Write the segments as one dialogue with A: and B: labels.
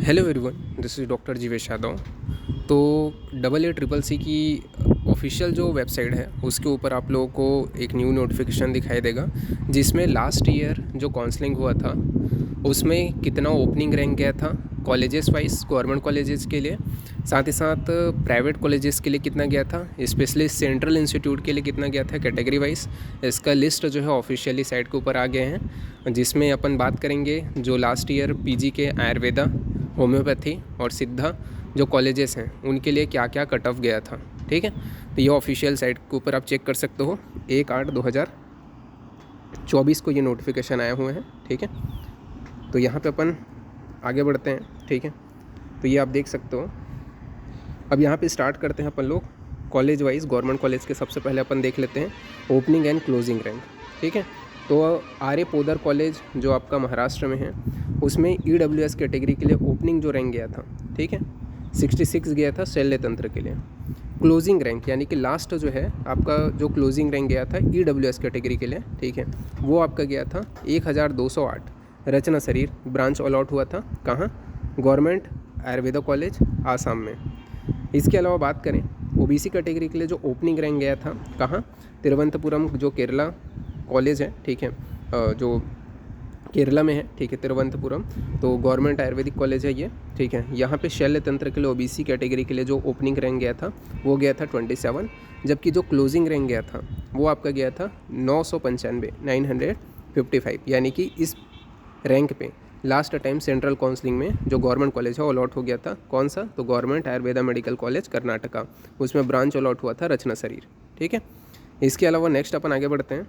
A: Hello everyone, this is doctor Jeevesh Yadav. तो AA CCC की official जो वेबसाइट है उसके ऊपर आप लोगों को एक न्यू नोटिफिकेशन दिखाई देगा, जिसमें लास्ट ईयर जो काउंसलिंग हुआ था उसमें कितना ओपनिंग रैंक गया था कॉलेजेस वाइज, गवर्नमेंट कॉलेजेस के लिए, साथ ही साथ प्राइवेट कॉलेजेस के लिए कितना गया था, स्पेशली सेंट्रल इंस्टीट्यूट के लिए कितना गया था कैटेगरी वाइज। इसका लिस्ट जो है ऑफिशियली साइट के ऊपर आ गए हैं, जिसमें अपन बात करेंगे जो लास्ट ईयर पीजी के आयुर्वेदा, होम्योपैथी और सिद्धा जो कॉलेजेस हैं उनके लिए क्या क्या कट ऑफ गया था। ठीक है, तो ये ऑफिशियल साइट के ऊपर आप चेक कर सकते हो। 1/8/2024 को ये नोटिफिकेशन आए हुए हैं। ठीक है, तो यहाँ पे अपन आगे बढ़ते हैं। ठीक है, तो ये आप देख सकते हो। अब यहाँ पे स्टार्ट करते हैं अपन लोग कॉलेज वाइज। गवर्नमेंट कॉलेज के सबसे पहले अपन देख लेते हैं ओपनिंग एंड क्लोजिंग रैंक। ठीक है, तो आर्य पोदर कॉलेज जो आपका महाराष्ट्र में है उसमें EWS कैटेगरी के लिए ओपनिंग जो रैंक गया था, ठीक है, 66 गया था शल्य तंत्र के लिए। क्लोजिंग रैंक यानी कि लास्ट जो है आपका जो क्लोजिंग रैंक गया था EWS कैटेगरी के लिए, ठीक है, वो आपका गया था 1208 रचना शरीर ब्रांच अलॉट हुआ था कहाँ, गवर्नमेंट आयुर्वेदा कॉलेज आसाम में। इसके अलावा बात करें OBC कैटेगरी के लिए जो ओपनिंग रैंक गया था कहाँ, तिरुवनंतपुरम जो केरला कॉलेज है, ठीक है, जो केरला में है, ठीक है, तिरुवनंतपुरम, तो गवर्नमेंट आयुर्वेदिक कॉलेज है ये। ठीक है, यहाँ पे शल्य तंत्र के लिए OBC कैटेगरी के लिए जो ओपनिंग रैंक गया था वो गया था 27, जबकि जो क्लोजिंग रैंक गया था वो आपका गया था 955, यानी कि इस रैंक पे लास्ट टाइम सेंट्रल काउंसलिंग में जो गवर्नमेंट कॉलेज है अलॉट हो गया था। कौन सा, तो government Ayurveda medical college Karnataka, उसमें ब्रांच अलॉट हुआ था रचना शरीर। ठीक है, इसके अलावा नेक्स्ट अपन आगे बढ़ते हैं,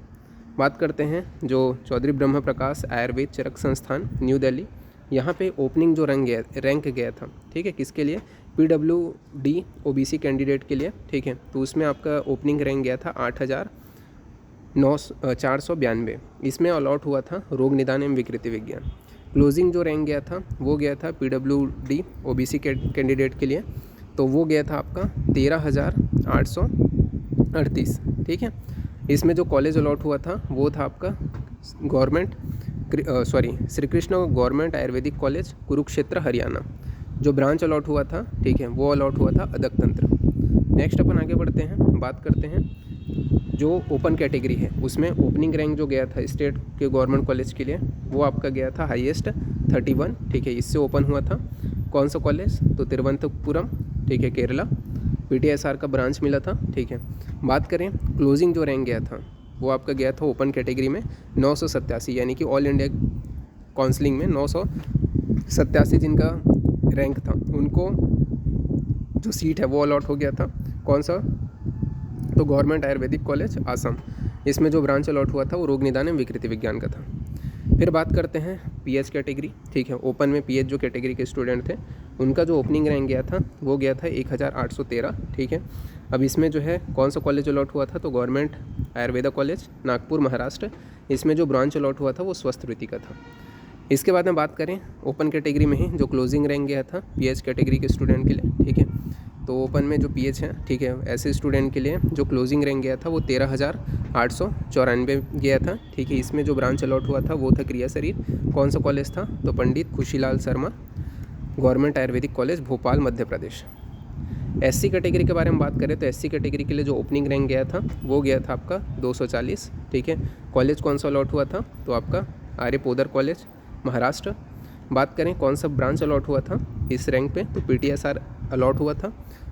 A: बात करते हैं जो चौधरी ब्रह्म प्रकाश आयुर्वेद चरक संस्थान न्यू दिल्ली। यहाँ पे ओपनिंग जो रैंक गया था, ठीक है, किसके लिए, PWD OBC कैंडिडेट के लिए। ठीक है, तो उसमें आपका ओपनिंग रैंक गया था 8492। इसमें अलॉट हुआ था रोग निदान एवं विकृति विज्ञान। क्लोजिंग जो रैंक गया था वो गया था PWD OBC कैंडिडेट के लिए, तो वो गया था आपका 13,838। ठीक है, इसमें जो कॉलेज अलॉट हुआ था वो था आपका government Shri Krishna government Ayurvedic college Kurukshetra Haryana. जो ब्रांच अलॉट हुआ था, ठीक है, वो अलॉट हुआ था अदक तंत्र। नेक्स्ट अपन आगे बढ़ते हैं, बात करते हैं जो ओपन कैटेगरी है उसमें ओपनिंग रैंक जो गया था स्टेट के गवर्नमेंट कॉलेज के लिए वो आपका गया था हाईएस्ट 31। ठीक है, इससे ओपन हुआ था कौन सा कॉलेज, तो तिरुवनंतपुरम, ठीक है, केरला, PTSR का ब्रांच मिला था। ठीक है, बात करें क्लोजिंग जो रैंक गया था वो आपका गया था ओपन कैटेगरी में 987, यानी कि ऑल इंडिया काउंसलिंग में 987 जिनका रैंक था उनको जो सीट है वो अलॉट हो गया था। कौन सा, तो गवर्नमेंट आयुर्वेदिक कॉलेज आसाम। इसमें जो ब्रांच अलॉट हुआ था वो रोग निदान एवं विकृति विज्ञान का था। फिर बात करते हैं PH कैटेगरी। ठीक है, ओपन में PH जो कैटेगरी के स्टूडेंट थे उनका जो ओपनिंग रैंक गया था वो गया था 1813। ठीक है, अब इसमें जो है कौन सा कॉलेज अलॉट हुआ था, तो गवर्नमेंट आयुर्वेदा कॉलेज नागपुर महाराष्ट्र। इसमें जो ब्रांच अलॉट हुआ था वो स्वस्थ रीति का था। इसके बाद में बात करें ओपन कैटेगरी में ही जो क्लोजिंग रैंक गया था PH कैटेगरी के स्टूडेंट के लिए। ठीक है, तो ओपन में जो PH है, ठीक है, ऐसे स्टूडेंट के लिए जो क्लोजिंग रैंक गया था वो 13,894 गया था। ठीक है, इसमें जो ब्रांच अलॉट हुआ था वो था क्रिया शरीर। कौन सा कॉलेज था, तो पंडित Khushilal Sharma government Ayurvedic college Bhopal Madhya Pradesh. SC category के बारे में बात करें तो SC कैटेगरी के लिए जो ओपनिंग रैंक गया था वो गया था आपका 240। ठीक है, कॉलेज कौन सा अलॉट हुआ था, तो आपका आर्य पोदर कॉलेज महाराष्ट्र। बात करें कौन सा ब्रांच अलॉट हुआ था इस रैंक पे, तो PTSR अलॉट हुआ था।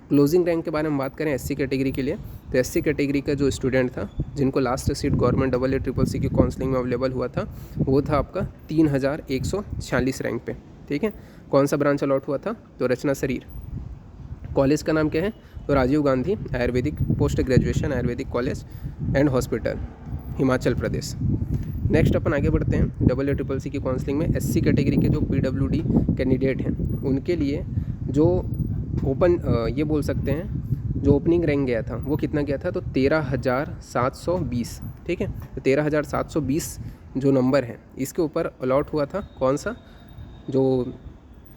A: क्लोजिंग रैंक के बारे में बात करें SC कैटेगरी के लिए तो SC कैटेगरी का जो स्टूडेंट था जिनको last seat government AA CCC की काउंसलिंग में अवेलेबल हुआ था वो था आपका 3146 रैंक पे। ठीक है, कौन सा ब्रांच अलॉट हुआ था, तो रचना शरीर। कॉलेज का नाम क्या है, तो Rajiv Gandhi Ayurvedic post graduation Ayurvedic college and hospital Himachal Pradesh. Next अपन आगे बढ़ते हैं AA CCC की काउंसलिंग में SC कैटेगरी के जो PWD कैंडिडेट हैं उनके लिए जो ओपन ये बोल सकते हैं जो ओपनिंग रैंक गया था वो कितना गया था, तो 13,720। ठीक है, तो 13,720 जो नंबर है इसके ऊपर अलॉट हुआ था कौन सा, जो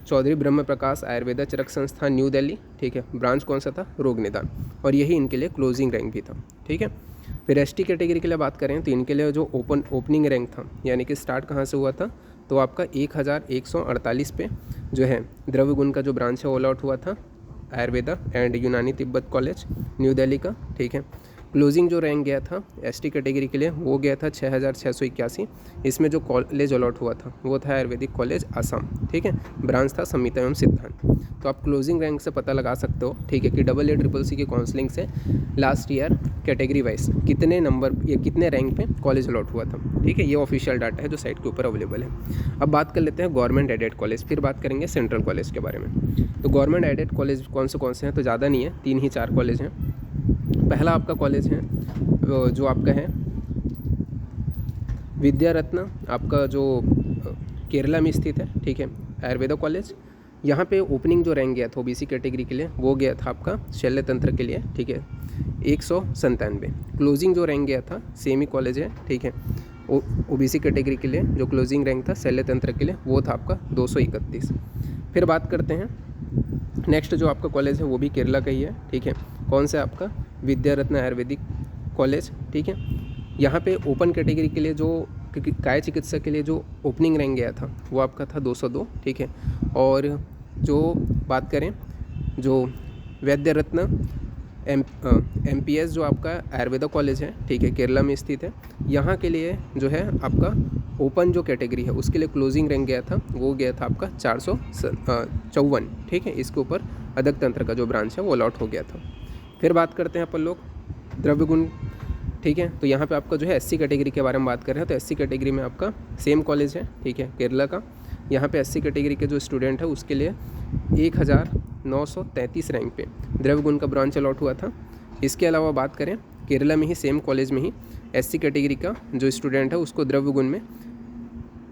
A: चौधरी ब्रह्म प्रकाश आयुर्वेदा चरक संस्थान न्यू दिल्ली। ठीक है, ब्रांच कौन सा था, रोग निदान, और यही इनके लिए क्लोजिंग रैंक भी था। ठीक है, फिर ST कैटेगरी के लिए बात करें तो इनके लिए जो ओपनिंग रैंक था यानी कि स्टार्ट कहाँ से हुआ था, तो आपका 1148 पे जो है द्रव्य गुण का जो ब्रांच है वो अलॉट हुआ था आयुर्वेदा एंड यूनानी तिब्बत कॉलेज न्यू दिल्ली का, ठीक है। क्लोजिंग जो रैंक गया था एसटी कैटेगरी के लिए वो गया था 6681। इसमें जो कॉलेज अलॉट हुआ था वो था आयुर्वेदिक कॉलेज आसाम, ठीक है। ब्रांच था संहिता एवं सिद्धांत। तो आप क्लोजिंग रैंक से पता लगा सकते हो, ठीक है, कि AA-CCC की काउंसलिंग से लास्ट ईयर कैटेगरी वाइज कितने नंबर या कितने रैंक पे कॉलेज अलॉट हुआ था, ठीक है। ये ऑफिशियल डाटा है जो साइट के ऊपर अवेलेबल है। अब बात कर लेते हैं गवर्नमेंट एडेड कॉलेज, फिर बात करेंगे सेंट्रल कॉलेज के बारे में। तो गवर्नमेंट एडेड कॉलेज कौन से हैं, तो ज़्यादा नहीं है, 3 ही 4 कॉलेज हैं। पहला आपका कॉलेज है जो आपका है विद्या रत्न, आपका जो केरला में स्थित है, ठीक है, आयुर्वेदा कॉलेज। यहाँ पे ओपनिंग जो रैंक गया था ओबीसी कैटेगरी के लिए वो गया था आपका शल्य तंत्र के लिए, ठीक है, 197। क्लोजिंग जो रैंक गया था सेम ही कॉलेज है, ठीक है, ओबीसी कैटेगरी के लिए जो क्लोजिंग रैंक था शल्य तंत्र के लिए वो था आपका 231। फिर बात करते हैं नेक्स्ट जो आपका कॉलेज है वो भी केरला का ही है, ठीक है। कौन सा आपका विद्या रत्न आयुर्वेदिक कॉलेज, ठीक है। यहाँ पे ओपन कैटेगरी के लिए जो काय चिकित्सा के लिए जो ओपनिंग रैंक गया था वो आपका था 202, ठीक है। और जो बात करें जो वैद्य रत्न MPS जो आपका आयुर्वेदा कॉलेज है, ठीक है, केरला में स्थित है, यहाँ के लिए जो है आपका ओपन जो कैटेगरी है उसके लिए क्लोजिंग रैंक गया था वो गया था आपका 454, ठीक है। इसके ऊपर अदक तंत्र का जो ब्रांच है वो अलॉट हो गया था। फिर बात करते हैं अपन लोग द्रव्य गुण, ठीक है। तो यहाँ पे आपका जो है SC कैटेगरी के बारे में बात कर रहे हैं, तो SC कैटेगरी में आपका सेम कॉलेज है, ठीक है, केरला का। यहाँ पे SC कैटेगरी के जो स्टूडेंट है उसके लिए 1933 रैंक पे द्रव्य गुण का ब्रांच अलॉट हुआ था। इसके अलावा बात करें केरला में ही सेम कॉलेज में ही SC कैटेगरी का जो स्टूडेंट है उसको द्रव्य गुण में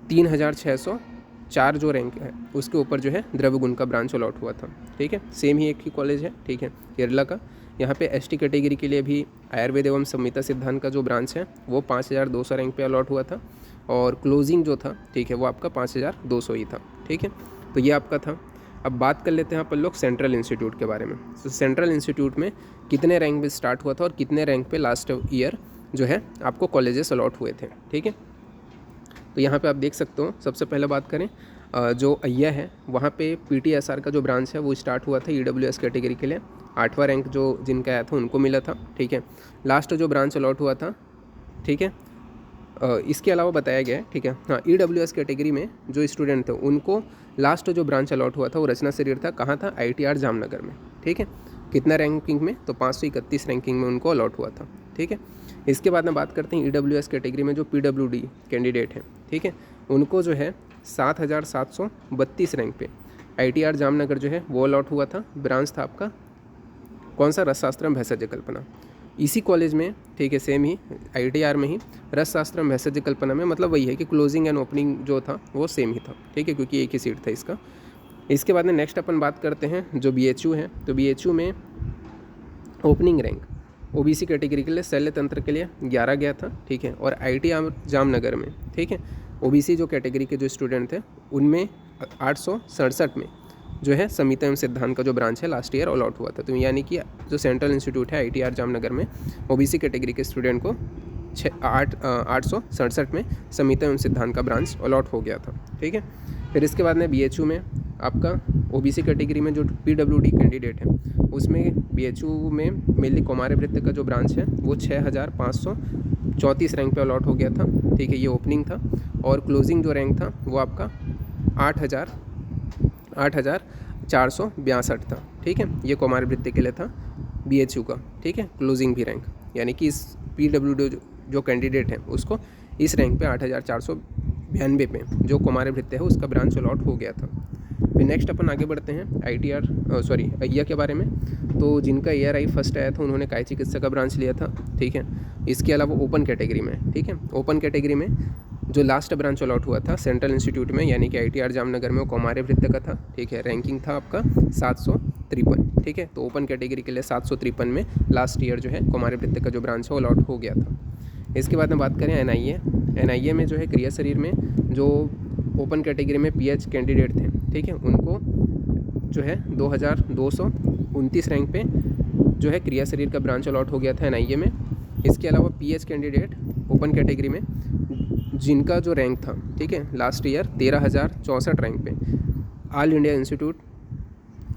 A: 3604 जो रैंक है उसके ऊपर जो है द्रव्य गुण का ब्रांच अलॉट हुआ था, ठीक है। सेम ही एक ही कॉलेज है, ठीक है, केरला का। यहाँ पे ST कैटेगरी के लिए भी आयुर्वेद एवं संहिता सिद्धांत का जो ब्रांच है वो 5200 रैंक पे अलॉट हुआ था और क्लोजिंग जो था, ठीक है, वो आपका 5200 ही था, ठीक है। तो ये आपका था। अब बात कर लेते हैं अपन लोग सेंट्रल इंस्टीट्यूट के बारे में। तो सेंट्रल इंस्टीट्यूट में कितने रैंक पे स्टार्ट हुआ था और कितने रैंक पे लास्ट ईयर जो है आपको कॉलेजेस अलॉट हुए थे, ठीक है। तो यहाँ पे आप देख सकते हो, सबसे पहले बात करें जो अय्या है वहाँ पे PTSR का जो ब्रांच है वो स्टार्ट हुआ था EWS कैटेगरी के लिए। 8वां रैंक जो जिनका आया था उनको मिला था, ठीक है। लास्ट जो ब्रांच अलॉट हुआ था, ठीक है, इसके अलावा बताया गया है, ठीक है, हाँ, EWS कैटेगरी में जो स्टूडेंट थे उनको लास्ट जो ब्रांच अलॉट हुआ था वो रचना शरीर था, कहाँ था, ITR जामनगर में, ठीक है। कितना रैंकिंग में, तो 531 रैंकिंग में उनको अलॉट हुआ था, ठीक है। इसके बाद में बात करते हैं EWS कैटेगरी में जो PWD कैंडिडेट हैं, ठीक है, उनको जो है 7732 रैंक पे ITR जामनगर जो है वो अलॉट हुआ था। ब्रांच था आपका कौन सा, रसशास्त्रम भेषज कल्पना। इसी कॉलेज में, ठीक है, सेम ही ITR में ही रसशास्त्रम भेषज कल्पना में, मतलब वही है कि क्लोजिंग एंड ओपनिंग जो था वो सेम ही था, ठीक है, क्योंकि एक ही सीट था इसका। इसके बाद में नेक्स्ट अपन बात करते हैं जो BHU है। तो BHU में ओपनिंग रैंक OBC कैटेगरी के लिए शल्य तंत्र के लिए 11 गया था, ठीक है, और ITR जामनगर में, ठीक है, OBC जो कैटेगरी के जो स्टूडेंट थे उनमें 867 में जो है संहिता एवं सिद्धांत का जो ब्रांच है लास्ट ईयर अलॉट हुआ था। तो यानी कि जो सेंट्रल इंस्टीट्यूट है ITR जामनगर में OBC कैटेगरी के स्टूडेंट को 867 में संहिता एवं सिद्धांत का ब्रांच अलॉट हो गया था, ठीक है। फिर इसके बाद में BHU में आपका OBC कैटेगरी में जो PWD कैंडिडेट है उसमें BHU में मेनली कौमार्य वृत्ति का जो ब्रांच है वो 6534 रैंक पे अलॉट हो गया था, ठीक है, ये ओपनिंग था। और क्लोजिंग जो रैंक था वो आपका 8462 था, ठीक है, ये कौमार्य वृत्ति के लिए था BHU का, ठीक है, क्लोजिंग भी रैंक, यानी कि इस PWD जो कैंडिडेट है उसको इस रैंक पे 8492 पे जो कौमार्य वृत्ति है उसका ब्रांच अलॉट हो गया था। फिर नेक्स्ट अपन आगे बढ़ते हैं अय्या के बारे में। तो जिनका ARI फर्स्ट आया था उन्होंने काय चिकित्सा का ब्रांच लिया था, ठीक है। इसके अलावा ओपन कैटेगरी में, ठीक है, ओपन कैटेगरी में जो लास्ट ब्रांच अलॉट हुआ था सेंट्रल इंस्टीट्यूट में यानी कि ITR जामनगर में वो कौमार्य वृत्ति का था, ठीक है, रैंकिंग था आपका 753, ठीक है। तो ओपन कैटेगरी के लिए 753 में लास्ट ईयर जो है कौमार्य वृत्ति का जो ब्रांच है वो अलॉट हो गया था। इसके बाद में बात करें NIA में जो है क्रिया शरीर में जो ओपन कैटेगरी में PH कैंडिडेट थे, ठीक है, उनको जो है 2229 रैंक पे जो है क्रिया शरीर का ब्रांच अलॉट हो गया था NIA में। इसके अलावा PH कैंडिडेट ओपन कैटेगरी में जिनका जो रैंक था, ठीक है, लास्ट ईयर 13,064 रैंक पे all India institute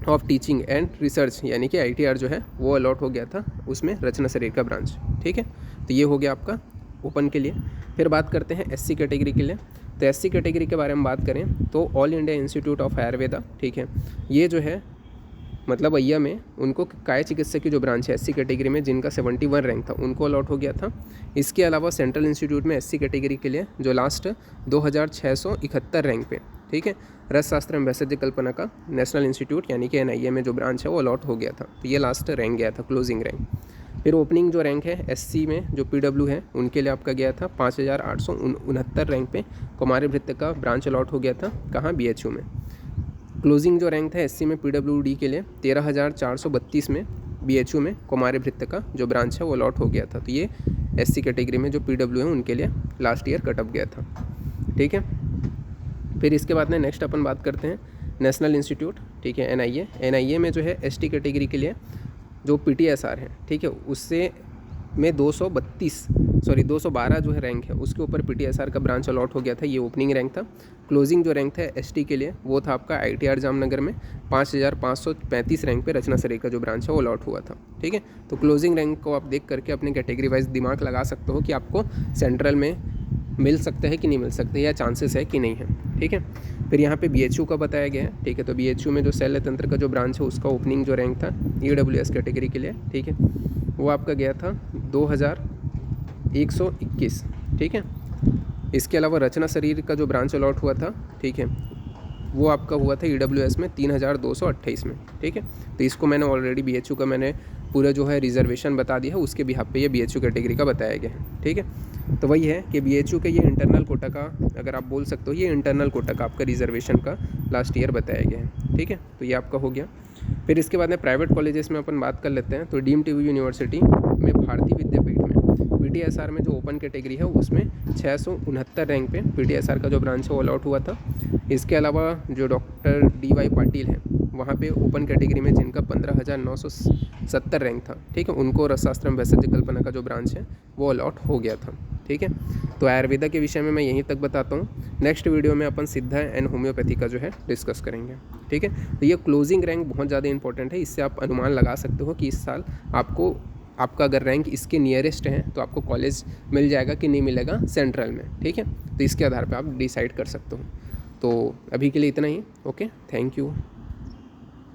A: of teaching and research यानी कि ITR जो है वो अलॉट हो गया था उसमें रचना शरीर का ब्रांच, ठीक है। तो ये हो गया आपका ओपन के लिए। फिर बात करते हैं SC कैटेगरी के लिए। तो SC कैटेगरी के बारे में बात करें तो all India institute of Ayurveda, ठीक है, ये जो है मतलब अय्या में उनको काय चिकित्सा की जो ब्रांच है SC कैटेगरी में जिनका 71 रैंक था उनको अलॉट हो गया था। इसके अलावा सेंट्रल इंस्टीट्यूट में SC कैटेगरी के लिए जो लास्ट 2671 रैंक पे, ठीक है, रस शास्त्र एवं वैद्य कल्पना का नेशनल इंस्टीट्यूट यानी कि NIA में जो ब्रांच है वो अलॉट हो गया था। तो ये लास्ट रैंक गया था, क्लोजिंग रैंक। फिर ओपनिंग जो रैंक है SC में जो PW है उनके लिए आपका गया था 5869 रैंक पे कुमारी भृत्य का ब्रांच अलॉट हो गया था, कहाँ, BHU में। क्लोजिंग जो रैंक था SC में PWD के लिए 13,432 में BHU में कुमारी भृत्य का जो ब्रांच है वो अलॉट हो गया था। तो ये SC कैटेगरी में जो PW है उनके लिए लास्ट ईयर कट ऑफ गया था, ठीक है। फिर इसके बाद में नेक्स्ट अपन बात करते हैं नेशनल इंस्टीट्यूट, ठीक है, NIA में जो है ST कैटेगरी के लिए जो PTSR है, ठीक है, उससे में 212 जो है रैंक है उसके ऊपर PTSR का ब्रांच अलॉट हो गया था। ये ओपनिंग रैंक था। क्लोजिंग जो रैंक था ST के लिए वो था आपका ITR जामनगर में 5,535 रैंक पे रचना शरीर का जो ब्रांच है वो अलॉट हुआ था, ठीक है। तो क्लोजिंग रैंक को आप देख करके अपने कैटेगरी वाइज दिमाग लगा सकते हो कि आपको सेंट्रल में मिल सकता है कि नहीं मिल सकता है या चांसेस है कि नहीं है, ठीक है। फिर यहाँ पे BHU का बताया गया है, ठीक है। तो BHU में जो शल्य तंत्र का जो ब्रांच है उसका ओपनिंग जो रैंक था EWS कैटेगरी के लिए, ठीक है, वो आपका गया था 2121, ठीक है। इसके अलावा रचना शरीर का जो ब्रांच अलॉट हुआ था, ठीक है, वो आपका हुआ था EWS में 3,228 में, ठीक है। तो इसको मैंने ऑलरेडी BHU का मैंने पूरा जो है रिजर्वेशन बता दिया है, उसके बिहाफ पे ये BHU कैटेगरी का बताया गया है, ठीक है। तो वही है कि BHU के ये इंटरनल कोटा का, अगर आप बोल सकते हो ये इंटरनल कोटा का आपका रिजर्वेशन का लास्ट ईयर बताया गया है, ठीक है। तो ये आपका हो गया। फिर इसके बाद में प्राइवेट कॉलेजेस में अपन बात कर लेते हैं। तो डीम्ड यूनिवर्सिटी में भारतीय विद्यापीठ में PTSR में जो ओपन कैटेगरी है उसमें 669 रैंक पे PTSR का जो ब्रांच है वो अलॉट हुआ था। इसके अलावा जो डॉक्टर DY पाटिल है वहाँ पे ओपन कैटेगरी में जिनका 15,970 रैंक था, ठीक है, उनको रसशास्त्र एवं वैद्य कल्पना का जो ब्रांच है वो अलॉट हो गया था, ठीक है। तो आयुर्वेदा के विषय में मैं यहीं तक बताता हूँ। नेक्स्ट वीडियो में अपन सिद्धा एंड होम्योपैथी का जो है डिस्कस करेंगे, ठीक है। तो ये क्लोजिंग रैंक बहुत ज़्यादा इंपॉर्टेंट है, इससे आप अनुमान लगा सकते हो कि इस साल आपका अगर रैंक इसके नियरेस्ट है तो आपको कॉलेज मिल जाएगा कि नहीं मिलेगा सेंट्रल में, ठीक है। तो इसके आधार पर आप डिसाइड कर सकते हो। तो अभी के लिए इतना ही, ओके, थैंक यू।